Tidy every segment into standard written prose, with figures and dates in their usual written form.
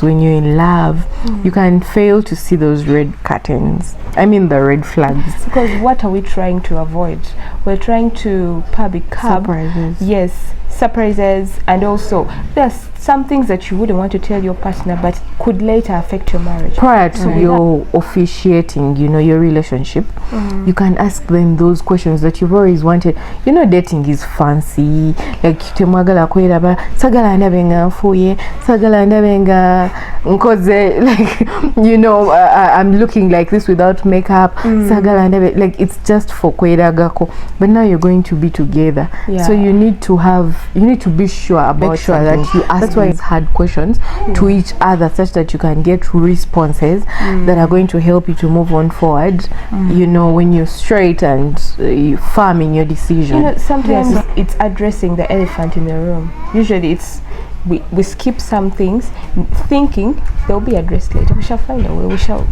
When you're in love, you can fail to see those red curtains. I mean the red flags. Because what are we trying to avoid? We're trying to curb Surprises. Yes, surprises, and also there's some things that you wouldn't want to tell your partner but could later affect your marriage. Prior to your officiating, your relationship, you can ask them those questions that you've always wanted. Dating is fancy. Like temwagala kwera sagala ndabenga mfuye, sagala ndabenga nkoze, like I'm looking like this without makeup. Sagala ndabe, like it's just for kwera gako. But now you're going to be together. Yeah. So you need to be sure about that you ask. That's why it's hard questions to each other, such that you can get responses that are going to help you to move on forward. When you're straight and firm in your decision. Sometimes it's addressing the elephant in the room. Usually it's we skip some things thinking they'll be addressed later. We shall find a way. We shall,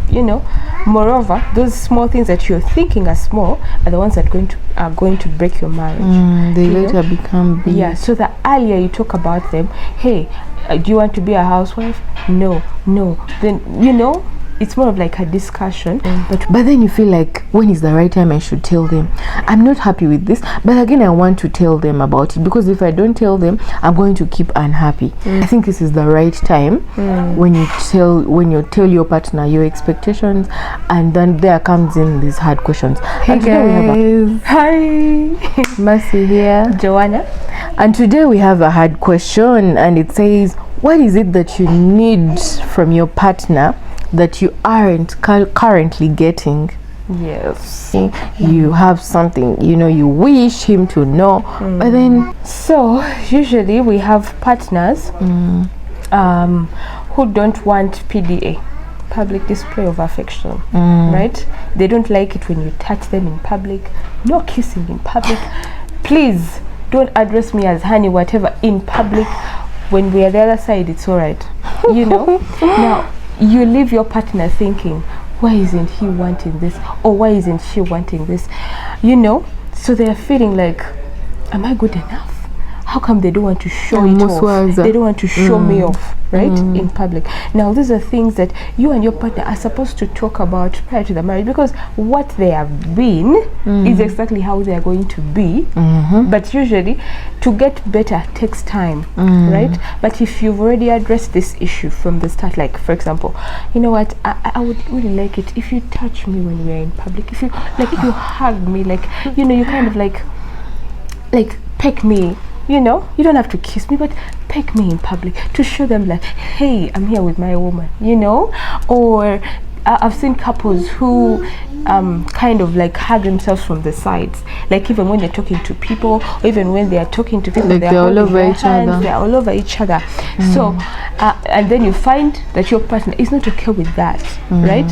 moreover, those small things that you're thinking are small are the ones that are going to break your marriage. They later become big. Yeah, so the earlier you talk about them, hey, do you want to be a housewife? No. Then it's more of like a discussion. But then you feel like, when is the right time I should tell them? I'm not happy with this, but again I want to tell them about it, because if I don't tell them, I'm going to keep unhappy. I think this is the right time when you tell your partner your expectations, and then there comes in these hard questions. Hey guys, hi, Mercy here, Joanna, and today we have a hard question, and it says, what is it that you need from your partner that you aren't currently getting? Yes, you have something you wish him to know, but then so usually we have partners who don't want PDA, public display of affection, right? They don't like it when you touch them in public, no kissing in public. Please don't address me as honey whatever in public. When we are the other side, it's all right. Now you leave your partner thinking, why isn't he wanting this, or why isn't she wanting this? So they're feeling like, am I good enough? How come they don't want to show it off? They don't want to show me off, right? In public. Now these are things that you and your partner are supposed to talk about prior to the marriage, because what they have been is exactly how they are going to be. But usually to get better takes time, right? But if you've already addressed this issue from the start, like for example, you know what, I would really like it if you touch me when we're in public, if you you hug me, like you kind of like peck me. You don't have to kiss me, but peck me in public to show them like, hey, I'm here with my woman, or I've seen couples who kind of like hug themselves from the sides, like even when they're talking to people, or even when they are talking to people, like they're all over each other. They're all over each other. So and then you find that your partner is not okay with that, right?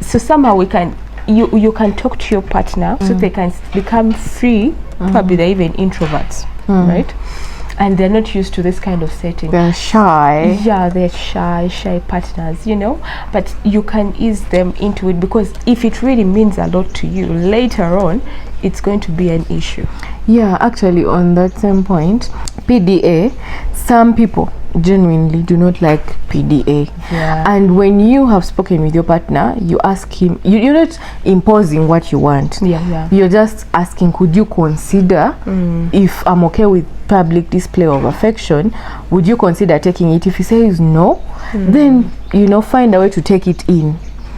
So somehow you can talk to your partner so they can become free. Probably they're even introverts, right? And they're not used to this kind of setting. They're shy. Yeah, they're shy partners, but you can ease them into it, because if it really means a lot to you later on, it's going to be an issue. Yeah, actually on that same point, PDA, some people genuinely do not like PDA. And when you have spoken with your partner, you ask him, you're not imposing what you want. You're just asking, could you consider, if I'm okay with public display of affection, would you consider taking it? If he says no, then find a way to take it in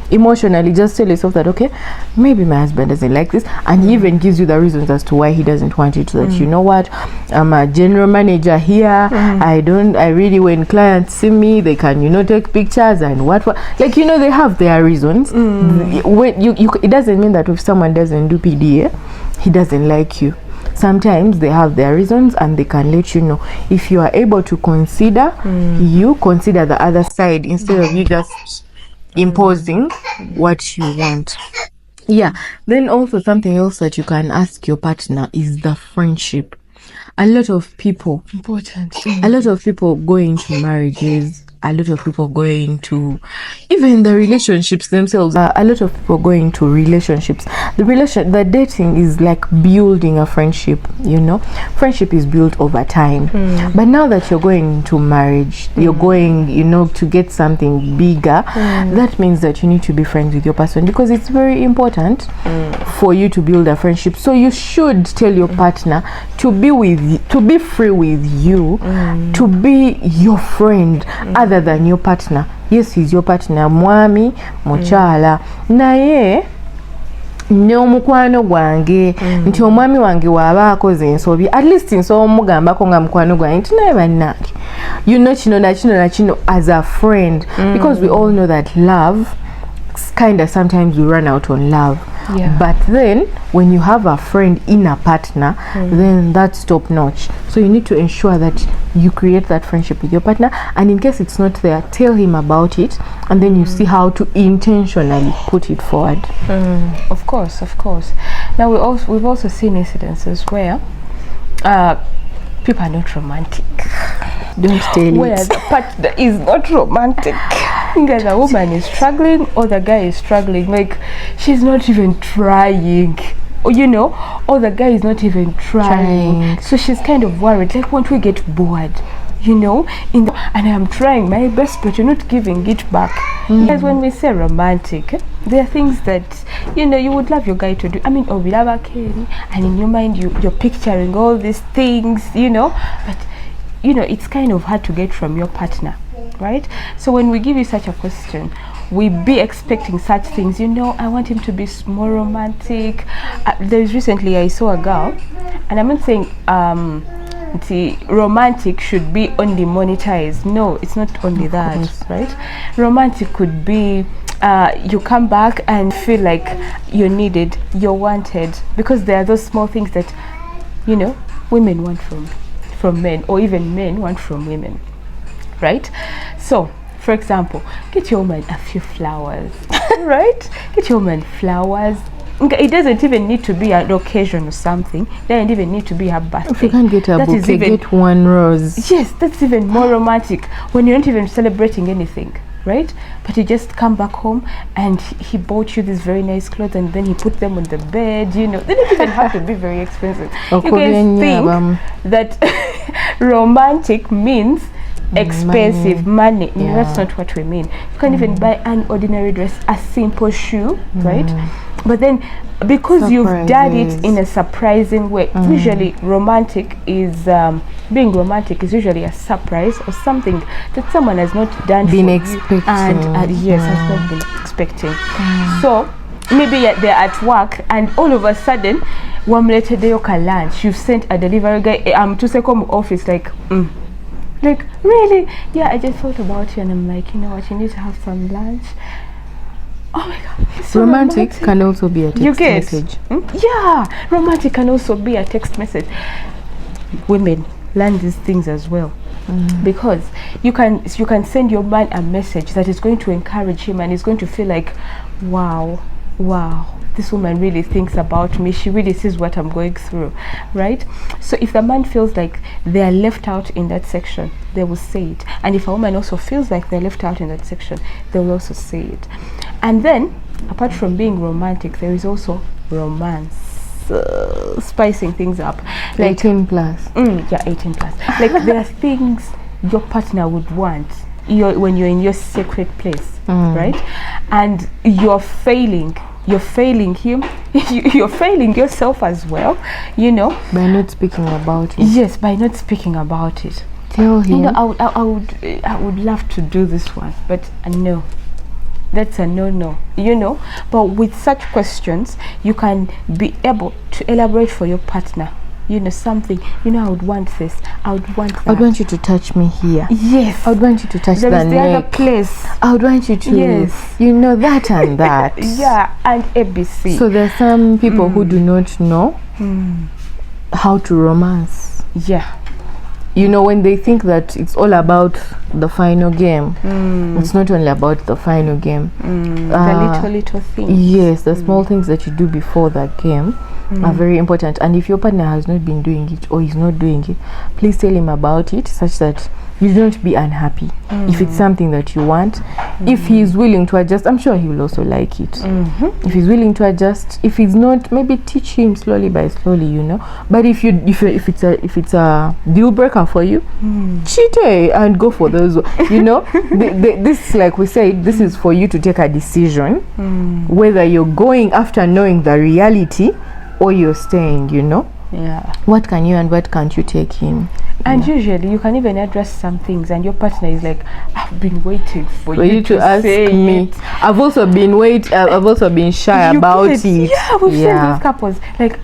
emotionally. Just tell yourself that, okay, maybe my husband doesn't like this, and he even gives you the reasons as to why he doesn't want it. So that, you know what, I'm a general manager here, I really, when clients see me, they can take pictures and what like they have their reasons. When it doesn't mean that if someone doesn't do PDA, he doesn't like you. Sometimes they have their reasons, and they can let you know. If you are able to consider, you consider the other side instead of you just imposing what you want. Then also something else that you can ask your partner is the friendship. A lot of people go into marriages, a lot of people go into even the relationships themselves. A lot of people go into relationships. The dating is like building a friendship. Friendship is built over time. But now that you're going into marriage, you're going, to get something bigger. That means that you need to be friends with your person, because it's very important for you to build a friendship. So you should tell your partner to be free with you, to be your friend other than your partner. Yes, he's your partner, mwami muchala naye n'omukwano gwange nti omwami wange waaba akoze ensobi, at least nsobola omugambako nga mukwano gwange nti naye bannange kino nakino as a friend, because we all know that love kind of sometimes we run out on love. But then when you have a friend in a partner, then that's top notch. So you need to ensure that you create that friendship with your partner, and in case it's not there, tell him about it, and then you see how to intentionally put it forward. Of course. Now we've also seen incidences where people are not romantic. Don't tell where it. The partner is not romantic. Either the woman is struggling or the guy is struggling. Like, she's not even trying, or the guy is not even trying. So she's kind of worried. Like, won't we get bored? And I'm trying my best, but you're not giving it back. Because when we say romantic, there are things that you would love your guy to do. I mean, we love a Ken, and in your mind you're picturing all these things, but it's kind of hard to get from your partner, right? So when we give you such a question, we be expecting such things. I want him to be more romantic. There's recently I saw a girl, and I'm not saying the romantic should be only monetized. No, it's not only that, right? Romantic could be you come back and feel like you're needed, you're wanted, because there are those small things that women want from men, or even men want from women, right? So for example, get your man a few flowers. Right? Get your man flowers. It doesn't even need to be an occasion or something. It doesn't even need to be a birthday. If you can't get a bouquet, get one rose. Yes, that's even more romantic, when you're not even celebrating anything, right? But you just come back home and he bought you these very nice clothes, and then he put them on the bed. They don't even have to be very expensive. You guys think that romantic means expensive money. No, that's not what we mean. You can't even buy an ordinary dress, a simple shoe, right? But then because you've done it in a surprising way, usually being romantic is usually a surprise, or something that someone has not done been for expecting, and yes, has not been expecting. So maybe they're at work, and all of a sudden wamletedeyo ka lunch, you've sent a delivery guy to second office, like really? Yeah, I just thought about you, and I'm like, you know what, you need to have some lunch. Oh my god, so romantic can also be a text message. Yeah, romantic can also be a text message. Women learn these things as well, because you can send your man a message that is going to encourage him, and he's going to feel like, wow, this woman really thinks about me, she really sees what I'm going through, right? So if the man feels like they are left out in that section, they will say it. And if a woman also feels like they're left out in that section, they will also say it. And then apart from being romantic, there is also romance, spicing things up, like 18 plus. 18 plus. Like there are things your partner would want when you're in your sacred place, right? And you're failing him, you're failing yourself as well, by not speaking about it. Yes, by not speaking about it. Tell him, I would love to do this one, but no, that's a no. But with such questions, you can be able to elaborate for your partner. Something, I would want this, I would want that. I would want you to touch me here. Yes. I would want you to touch the other place. I would want you to, that and that. Yeah, and ABC. So there's some people who do not know how to romance. Yeah. When they think that it's all about the final game, it's not only about the final game. The little things. Yes, the small things that you do before that game are very important. And if your partner has not been doing it, or is not doing it, please tell him about it, such that you don't be unhappy. If it's something that you want, If he's willing to adjust, I'm sure he will also like it. If he's willing to adjust, if he's not, maybe teach him slowly by slowly, you know. But if it's a deal breaker for you, cheat and go for those, you know. This, like we said, this is for you to take a decision whether you're going after knowing the reality or you're staying, you know. Yeah. What can you and what can't you take in? And usually you can even address some things and your partner is like, I've been waiting for you to ask me. it. I've also been shy about it. Yeah, we've seen those couples like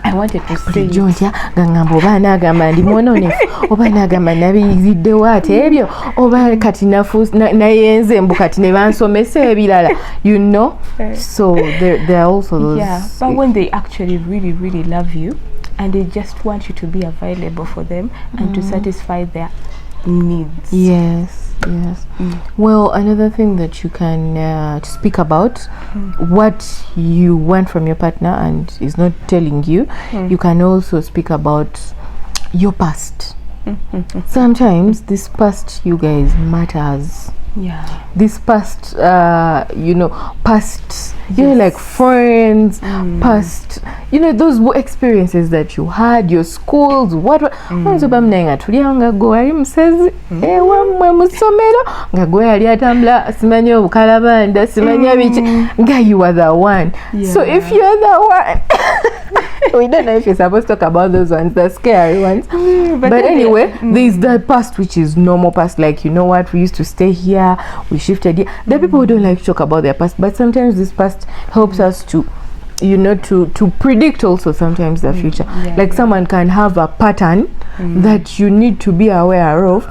I wanted to say Jonja gangamba oba nagamba ndi mwononefu oba nagamba nabiyiziddewo ate ebyo oba kati nayenze mbu kati ne bansomesa ebirala, you know. So there are also those. Yeah, but when they actually really love you and they just want you to be available for them and to satisfy their needs. Yes. Well, another thing that you can speak about, what you want from your partner and is not telling you, you can also speak about your past. Sometimes this past, you guys, matters. Yeah. This past, past, like friends, past, those experiences that you had, your schools, what mnenga tulianga go ali musezi ewamwe musomero nga gwe ali atambula simanya obukalabanda simanya biki nga you are the one. So if you're the one, we don't know if you're supposed to talk about those ones, the scary ones, but anyway, there's that past which is normal past, like, you know what, we used to stay here, we shifted here. There are people who don't like to talk about their past, but sometimes this past helps us to to predict also sometimes the future. Someone can have a pattern that you need to be aware of.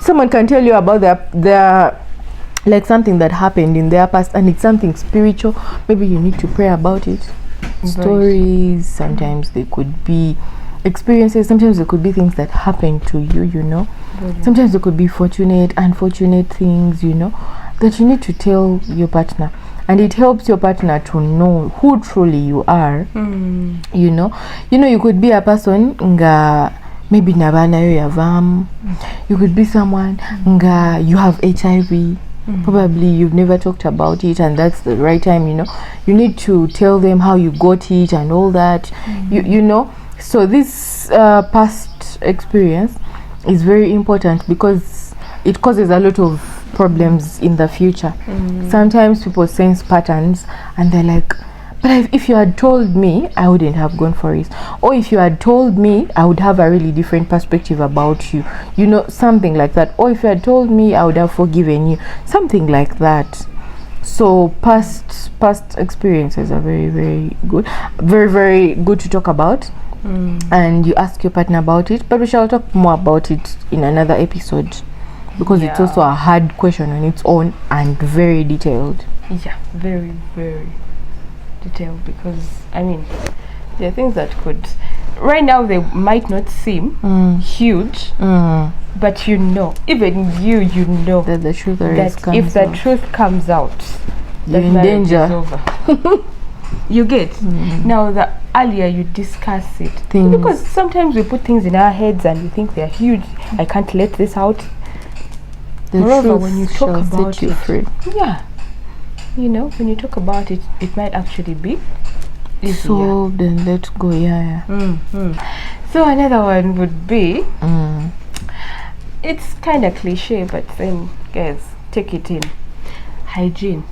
Someone can tell you about their like something that happened in their past and it's something spiritual. Maybe you need to pray about it. Stories, sometimes they could be experiences, sometimes they could be things that happen to you, you know. Sometimes they could be fortunate, unfortunate things, you know, that you need to tell your partner. And it helps your partner to know who truly you are. You know, you could be a person nga maybe nabana yo yavam. You could be someone nga you have HIV. Probably you've never talked about it and that's the right time, you know. You need to tell them how you got it and all that. You know. So this past experience is very important because it causes a lot of problems in the future. Sometimes people sense patterns and they're like, but if you had told me, I wouldn't have gone for it. Or if you had told me, I would have a really different perspective about you. You know, something like that. Or if you had told me, I would have forgiven you. Something like that. So past experiences are very good. Very good to talk about. And you ask your partner about it. But we shall talk more about it in another episode. Because it's also a hard question on its own and very detailed. Yeah, very detailed, because I mean there are things that could right now they might not seem huge, but you know, even you know that the truth if the truth comes out, you're in danger. Over. You get now the earlier you discuss it, because sometimes we put things in our heads and we think they're huge. I can't let this out. Moreover, when you talk about it, free. You know, when you talk about it, it might actually be solved and let go. So another one would be, it's kind of cliche, but then guys, take it in. Hygiene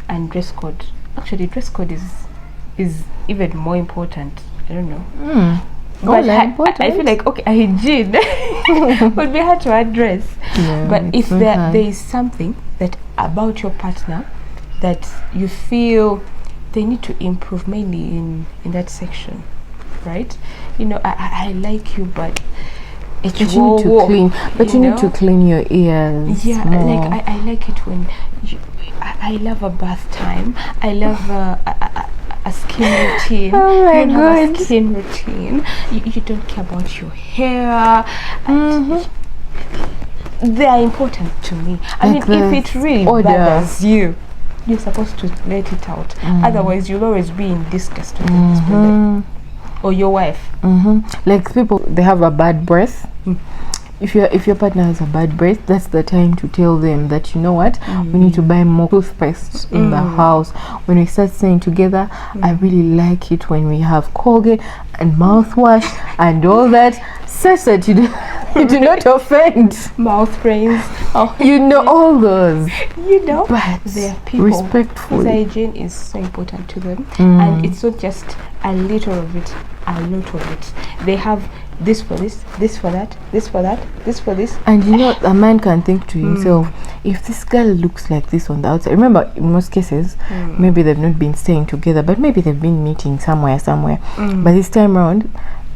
and dress code. Actually, dress code is even more important. I don't know. But I feel like, okay, hygiene would be hard to address. But if there is something that about your partner that you feel they need to improve, mainly in that section, right? You know, I like you, but you need to clean. But you need to clean your ears. Yeah, more. Like I like it when I love a bath time. I love a skin routine. Oh my god, a skin routine. You don't care about your hair. They are important to me. I mean, if it really bothers you, you're supposed to let it out. Otherwise, you'll always be in disgust with this or your wife. Like people, they have a bad breath. if your partner has a bad breath, that's the time to tell them that, you know what, we need to buy more toothpaste in the house. When we start staying together, I really like it when we have Colgate and mouthwash and all that, such that you do not offend. Mouth brains. Oh, You know all those. you know, But they're people. respectfully. Hygiene is so important to them, and it's not just a little of it, a lot of it. They have this for this, this for that, this for that, this for this. And you know, a man can think to himself, if this girl looks like this on the outside, remember, in most cases, maybe they've not been staying together, but maybe they've been meeting somewhere. But this time around,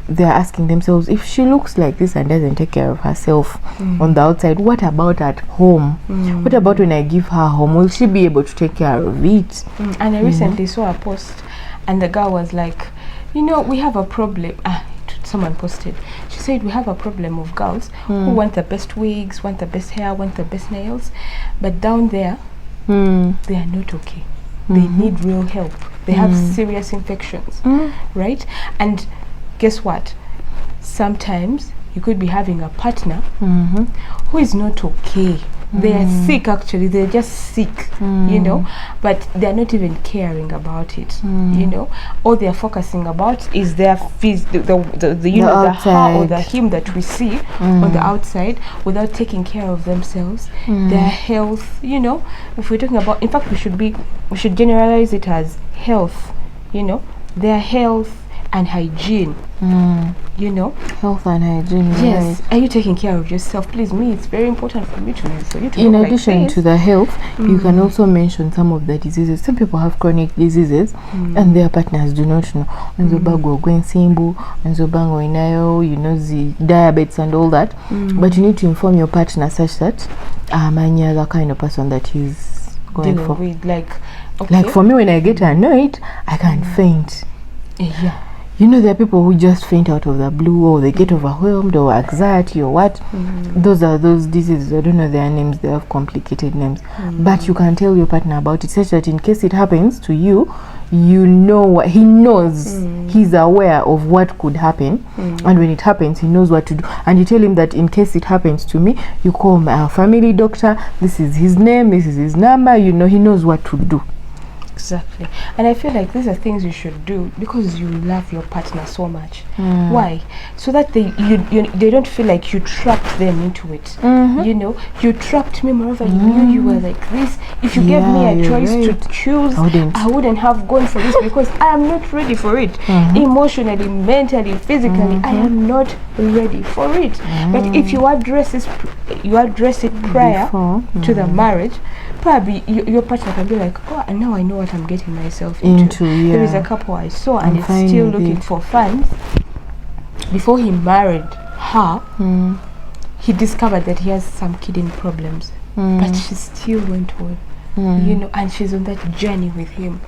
they're asking themselves, if she looks like this and doesn't take care of herself on the outside, what about at home? What about when I give her home? Will she be able to take care of it? And I recently saw a post, and the girl was like, you know, we have a problem. Someone posted, she said, we have a problem of girls who want the best wigs, want the best hair, want the best nails, but down there they are not okay. They need real help. They have serious infections, right? And guess what, sometimes you could be having a partner who is not okay. They are sick, actually. They're just sick, you know, but they're not even caring about it, you know. All they're focusing about is their the you know, the her or the him that we see on the outside, without taking care of themselves, their health, you know. If we're talking about, in fact, we should generalize it as health, you know, their health and hygiene, you know. Health and hygiene. Yes. Are you taking care of yourself? Please, me, it's very important for you to in addition to the health, you can also mention some of the diseases. Some people have chronic diseases and their partners do not know. Nzobago gwensimbu, nzobango inayo, you know, the diabetes and all that. But you need to inform your partner such that any other kind of person that he's going for. With, like for me, when I get annoyed, I can faint. Yeah. You know, there are people who just faint out of the blue, or they get overwhelmed, or anxiety, or what. Those are those diseases. I don't know their names. They have complicated names. But you can tell your partner about it, such that in case it happens to you, you know what he knows. He's aware of what could happen, and when it happens, he knows what to do. And you tell him that in case it happens to me, you call my family doctor. This is his name. This is his number. You know, he knows what to do. Exactly. And I feel like these are things you should do because you love your partner so much. Why? So that they don't feel like you trapped them into it. You know, you trapped me, moreover you knew you were like this. If you gave me a choice to choose, I wouldn't have gone for this because I am not ready for it. Emotionally, mentally, physically, I am not ready for it. But if you address it prior to the marriage, probably your partner can be like, oh, and now I know what I'm getting myself into. There is a couple I saw, and it's still looking for funds. Before he married her, he discovered that he has some kidney problems, but she still went on. You know, and she's on that journey with him.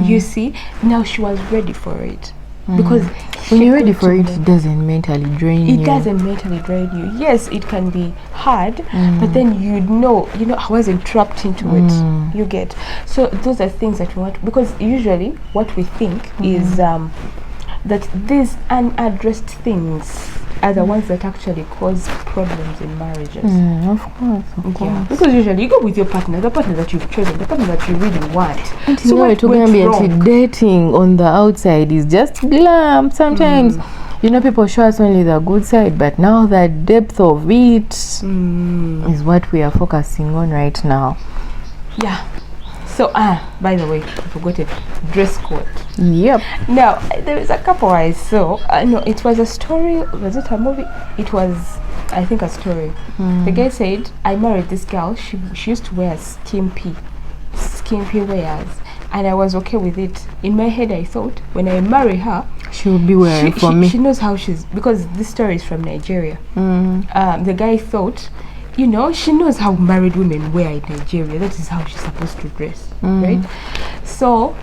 You see, now she was ready for it. Because when you're ready for it, it doesn't mentally drain you. It doesn't mentally drain you. Yes, it can be hard, but then you know, I wasn't trapped into it. You get. So those are things that we want, because usually what we think is that these unaddressed things are the ones that actually cause problems in marriages. Of course. Because usually you go with your partner, the partner that you've chosen, the partner that you really want. So what went wrong? Dating on the outside is just glam. Sometimes, you know, people show us only the good side, but now the depth of it is what we are focusing on right now. Yeah. So, by the way, I forgot it. Dress code. Yep. Now, there is a couple I saw. No, it was a story. Was it a movie? It was, I think, a story. The guy said, I married this girl. She used to wear skimpy wears. And I was okay with it. In my head, I thought, when I marry her, she will be wearing for me. She knows how she's... Because this story is from Nigeria. The guy thought... You know, she knows how married women wear in Nigeria. That is how she's supposed to dress, right? So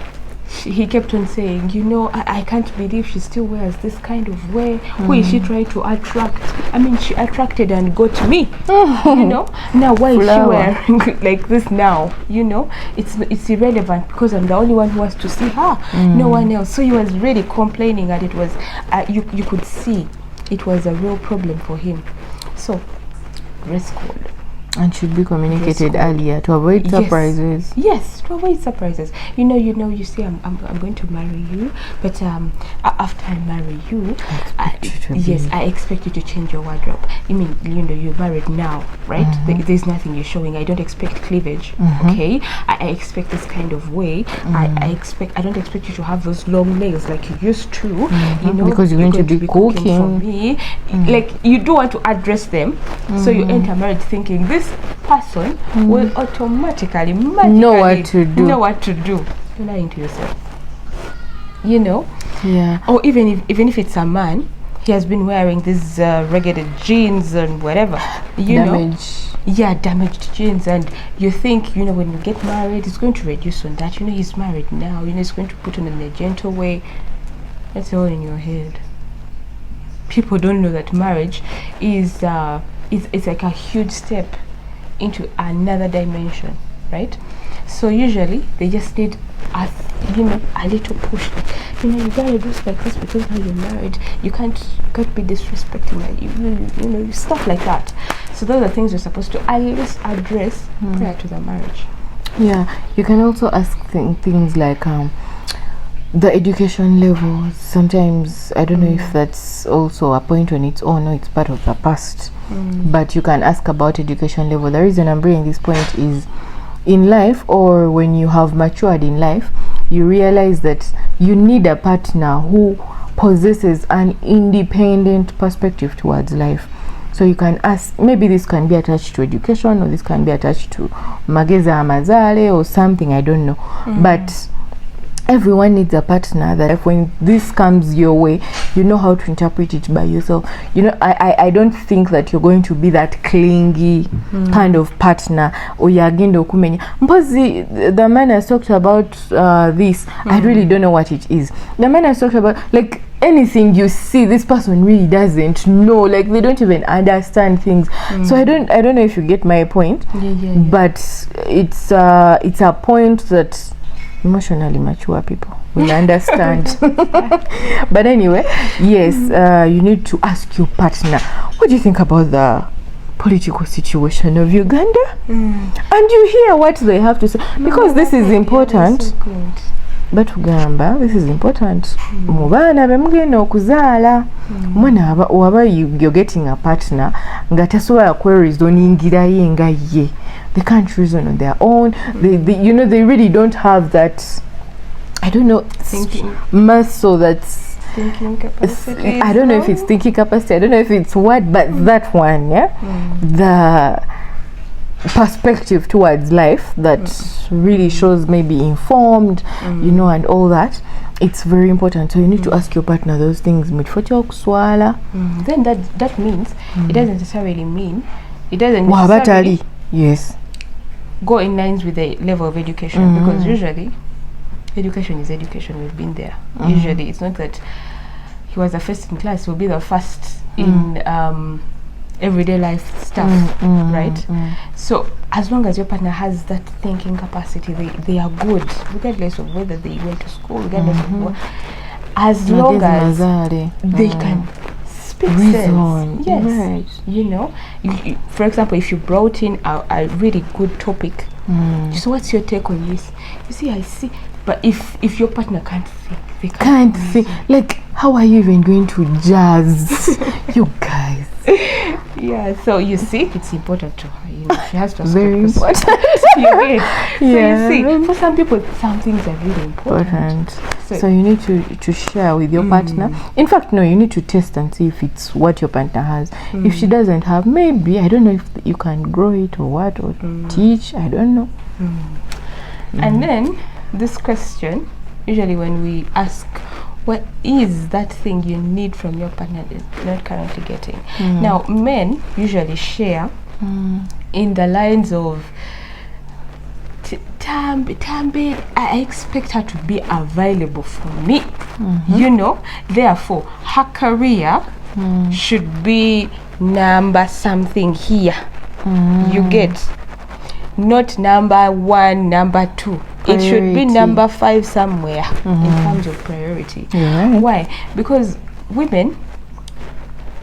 he kept on saying, you know, I can't believe she still wears this kind of way. Who is she trying to attract? I mean, she attracted and got me. You know, now why is she wearing like this now? You know, it's irrelevant because I'm the only one who wants to see her. No one else. So he was really complaining, and it was you could see it was a real problem for him. So dress code. And should be communicated earlier to avoid surprises. Yes, to avoid surprises. You say I'm going to marry you, but after I marry you, I expect you to change your wardrobe. You mean you're married now, right? There's nothing you're showing. I don't expect cleavage. Okay, I expect this kind of way. I don't expect you to have those long nails like you used to. Because you're going to be cooking for me. Like you don't want to address them, so you enter marriage thinking this person will automatically know what to do. You're lying to yourself. Yeah. Or even if it's a man, he has been wearing these ragged jeans and whatever. Damaged jeans, and you think when you get married, it's going to reduce on that. He's married now. He's going to put on in a gentle way. That's all in your head. People don't know that marriage is it's like a huge step into another dimension, right? So usually they just need a little push. You gotta do like this because now you're married. You can't be disrespecting you stuff like that. So those are things you're supposed to at least address prior to the marriage. Yeah, you can also ask things like the education levels. Sometimes I don't know if that's also a point on its own or it's part of the past. But you can ask about education level. The reason I'm bringing this point is in life, or when you have matured in life, you realize that you need a partner who possesses an independent perspective towards life. So you can ask, maybe this can be attached to education, or this can be attached to mageza amazale or something, I don't know. But everyone needs a partner that when this comes your way, you know how to interpret it by yourself. I don't think that you're going to be that clingy kind of partner, or yagendo kumenya mpozi. The man has talked about this. I really don't know what it is. The man has talked about, like, anything you see, this person really doesn't know, like they don't even understand things. So I don't know if you get my point. But it's a point that emotionally mature people will understand. But anyway, yes, you need to ask your partner, what do you think about the political situation of Uganda? And you hear what they have to say, because this is important. But ugamba, this is important. Mubana bemugenda okuzaala omwana waba you're getting a partner nga tasobola kwereasoningira ye nga ye. They can't reason on their own. They really don't have that, I don't know, thinking muscle, that's thinking capacity. I don't know if it's thinking capacity, I don't know if it's what, but that one, the perspective towards life that really shows, maybe informed, and all that. It's very important. So you need to ask your partner those things. Then that means it doesn't necessarily mean yes, go in lines with the level of education, because usually education is education. We've been there. Usually it's not that he was the first in class, he'll be the first in everyday life stuff, right? So as long as your partner has that thinking capacity, they are good, regardless of whether they went to school, regardless of what, as long as they can speak sense. Yes, right. For example, if you brought in a really good topic, so what's your take on this? You see, I see. But if your partner can't think, they can't think. Like, how are you even going to jazz? You guys. Yeah, so you see, it's important to her. She has to ask very important. So you see, for some people, some things are really important. So you need to share with your partner. In fact, no, you need to test and see if it's what your partner has. If she doesn't have, maybe, I don't know if you can grow it or what, or teach, I don't know. And then this question, usually when we ask, what is that thing you need from your partner that you're not currently getting? Now, men usually share in the lines of, Tambi, I expect her to be available for me. Therefore, her career should be number something here. You get? Not number 1, number 2. Priority. It should be number 5 somewhere in terms of priority. Why? Because women,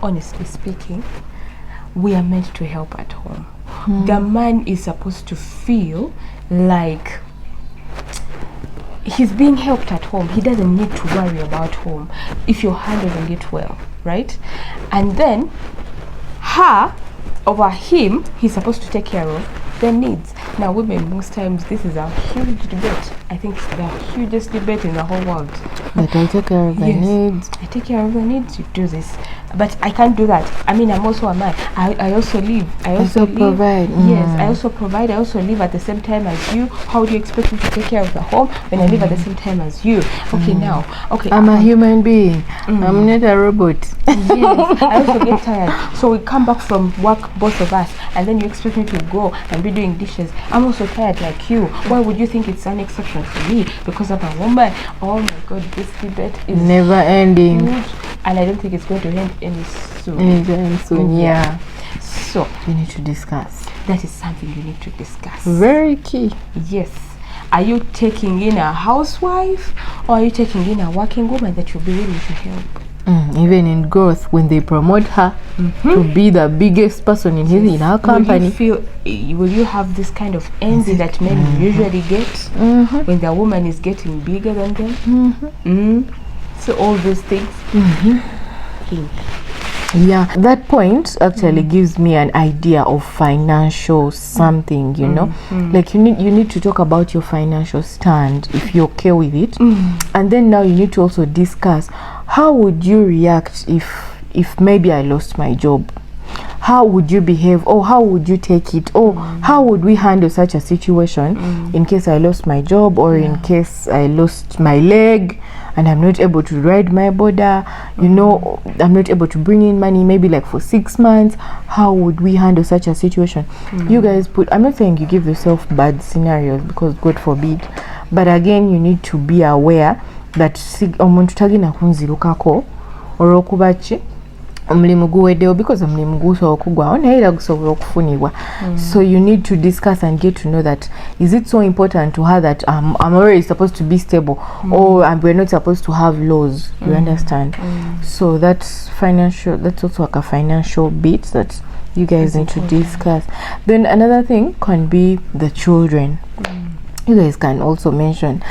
honestly speaking, we are meant to help at home. The man is supposed to feel like he's being helped at home. He doesn't need to worry about home if you're handling it well, right? And then her over him, he's supposed to take care of their needs. Now women, most times this is a huge debate. I think it's the hugest debate in the whole world. But I take care of the needs. I take care of the needs, you do this. But I can't do that. I mean, I'm also a man. I also live. I also provide. Yes, I also provide. I also live at the same time as you. How do you expect me to take care of the home when I live at the same time as you? Okay, now. Okay. I'm a human being. I'm not a robot. Yes, I also get tired. So we come back from work, both of us, and then you expect me to go and be doing dishes. I'm also tired like you. Why would you think it's an exception for me? Because I'm a woman. Oh my God, this debate is never ending. Huge, and I don't think it's going to end any soon. Anytime soon, yeah. So you need to discuss. That is something you need to discuss. Very key. Yes. Are you taking in a housewife, or are you taking in a working woman that you'll be willing to help? Even in growth, when they promote her to be the biggest person in our company, will you have this kind of envy that men usually get when the woman is getting bigger than them? So all those things. Yeah, that point actually gives me an idea of financial something, you know. Like you need to talk about your financial stand if you're okay with it. And then now you need to also discuss how would you react if maybe I lost my job. How would you behave, or how would you take it, or how would we handle such a situation in case I lost my job, or in case I lost my leg and I'm not able to ride my border, you know, I'm not able to bring in money maybe like for 6 months. How would we handle such a situation? You guys I'm not saying you give yourself bad scenarios, because God forbid, but again you need to be aware that omuntu tagina kunzirukako olw'okuba ki omulimu guweddewo, because omulimu gusobola okugwawo naye era gusobola okufunibwa. So you need to discuss and get to know that is it so important to her that I'm already supposed to be stable, or we're not supposed to have laws, you understand? So that's also like a financial bit that you guys need to discuss. Then another thing can be the children. You guys can also mention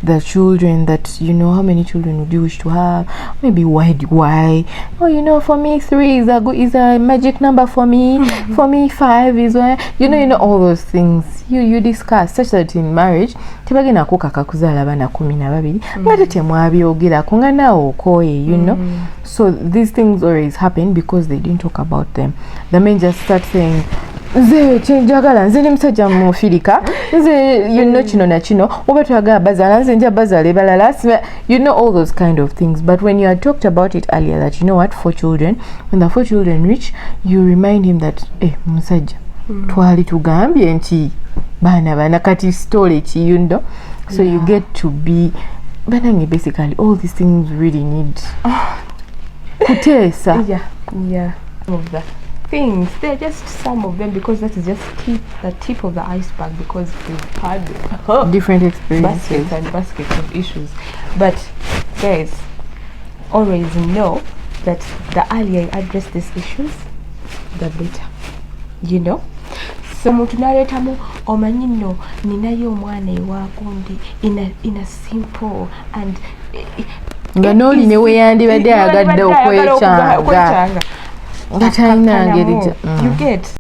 the children, that you know, how many children would you wish to have, maybe why, oh, you know, for me 3 is a magic number for me. For me 5 is you know all those things you discuss, such that in marriage tebagenda kukaka kuzaala bana 12 ngate temwabyogerako nga nawe okoye, you know. So these things always happen because they didn't talk about them. The men just start saying, nze kyenjagala nze ne musajja mufirika nze you know kino na kino oba twagala bazaala nze nja bazaala balala, you know, all those kind of things. But when you had talked about it earlier that you know what, 4 children, when the 4 children reach, you remind him that musajja twali tugambye nti bana kati story ki, you know. So you get to be banange. Basically all these things really need kutesa. Of the things, they're just some of them, because that is just the tip of the iceberg, because we've had different experiences and baskets of issues. But guys, always know that the earlier you address these issues, the better, you know. So mutunaretamu omanyi nno ninayo omwana ewagundi in a simple and nga noli ne weyandibadde agadde okwekyanga. you get